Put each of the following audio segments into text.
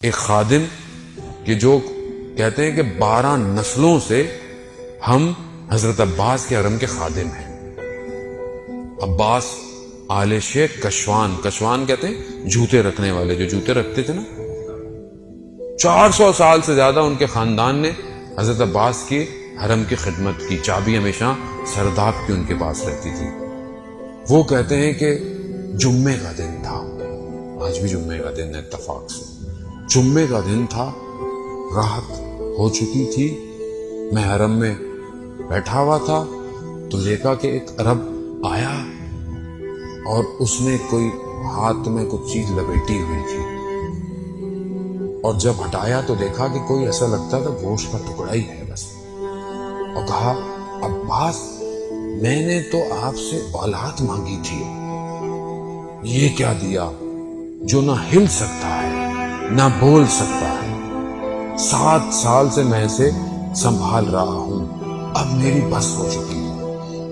ایک خادم کہ جو کہتے ہیں کہ 12 نسلوں سے ہم حضرت عباس کے حرم کے خادم ہیں. عباس آل شیخ کشوان کہتے ہیں جوتے رکھنے والے، جو جوتے رکھتے تھے نا. 400 سال سے زیادہ ان کے خاندان نے حضرت عباس کی حرم کی خدمت کی. چابی ہمیشہ سرداب کی ان کے پاس رہتی تھی. وہ کہتے ہیں کہ جمعے کا دن تھا، آج بھی جمعے کا دن ہے اتفاق سے، جمعے کا دن تھا، رات ہو چکی تھی، میں حرم میں بیٹھا ہوا تھا تو دیکھا کہ ایک عرب آیا اور اس نے کوئی ہاتھ میں کچھ چیز لپیٹی ہوئی تھی، اور جب ہٹایا تو دیکھا کہ کوئی ایسا لگتا تھا گوشت کا ٹکڑا ہی ہے بس. اور کہا عباس میں نے تو آپ سے اولاد مانگی تھی، یہ کیا دیا جو نہ ہل سکتا ہے نہ بول سکتا ہے. 7 سال سے میں اسے سنبھال رہا ہوں، اب میری بس ہو چکی ہے.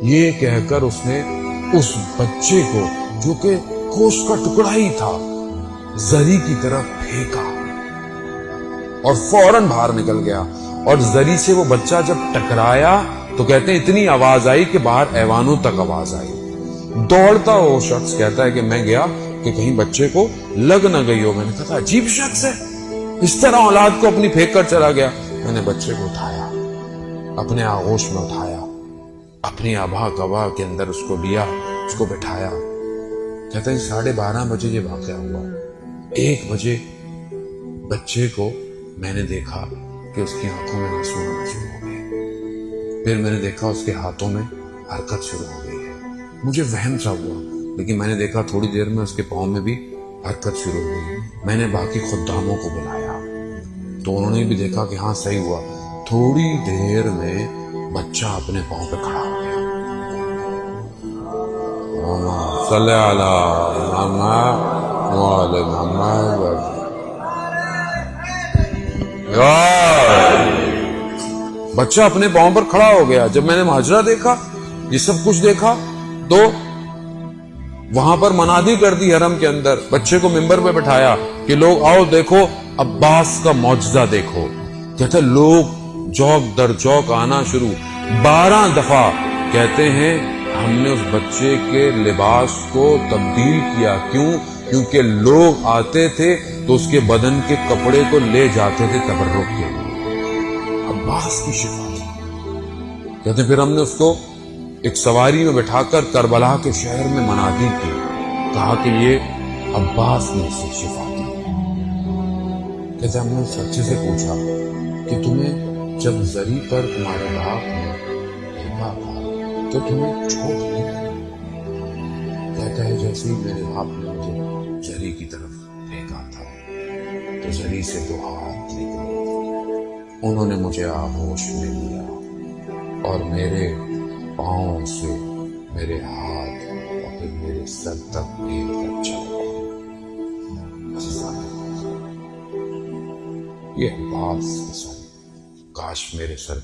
یہ کہہ کر اس نے اس بچے کو جو کہ گوشت کا ٹکڑا ہی تھا زری کی طرف پھینکا اور فوراً باہر نکل گیا. اور زری سے وہ بچہ جب ٹکرایا تو کہتے ہیں اتنی آواز آئی کہ باہر ایوانوں تک آواز آئی. دوڑتا وہ شخص کہتا ہے کہ میں گیا کہ کہیں بچے کو لگ نہ گئی ہو. میں نے کہا عجیب شخص ہے، اس طرح اولاد کو اپنی پھینک کر چلا گیا. میں نے بچے کو اٹھایا، اپنے آغوش میں اٹھایا، اپنی آبا کبا کے اندر اس کو لیا، اس کو بٹھایا. کہتا ہے 12:30 بجے یہ واقعہ ہوا. 1 بجے بچے کو میں نے دیکھا کہ اس کی آنکھوں میں آنسو آنا شروع ہو گئے. پھر میں نے دیکھا اس کے ہاتھوں میں حرکت شروع ہو گئی ہے. مجھے وہم سا ہوا، لیکن میں نے دیکھا تھوڑی دیر میں اس کے پاؤں میں بھی حرکت شروع ہو گئی. میں نے باقی خداموں کو بلایا تو انہوں نے بھی دیکھا کہ ہاں صحیح ہوا. تھوڑی دیر میں بچہ اپنے پاؤں پہ کھڑا ہو گیا. صلی علی محمد وعلی محمد. بچہ اپنے پاؤں پر کھڑا ہو گیا. جب میں نے ماجرا دیکھا، یہ سب کچھ دیکھا، تو وہاں پر منادی کر دی حرم کے اندر. بچے کو ممبر پہ بٹھایا کہ لوگ آؤ دیکھو عباس کا معجزہ دیکھو. کہتے لوگ جوک در جوک آنا شروع. 12 دفعہ کہتے ہیں ہم نے اس بچے کے لباس کو تبدیل کیا. کیوں؟ کیونکہ لوگ آتے تھے تو اس کے بدن کے کپڑے کو لے جاتے تھے تبرک کے لیے. عباس کی شفا تھی. کہتے پھر ہم نے اس کو ایک سواری میں بٹھا کر کربلا کے شہر میں منادی کی، کہا کہ یہ عباس نے اسے شفا دی. کہتے ہم نے اس بچے سے پوچھا کہ تمہیں جب زری پر تمہارے باپ نے پھینکا تھا تو تمہیں چوٹ نہیں لگی؟ کہتا ہے جیسے ہی میرے باپ نے مجھے زری کی طرف پھینکا تھا تو زری سے 2 ہاتھ نکلے، انہوں نے مجھے آغوش میں لیا اور میرے پاؤں سے میرے ہاتھ اور پھر میرے سر تک پھیر کر چلے. یہ عباس کے سر، کاش میرے سر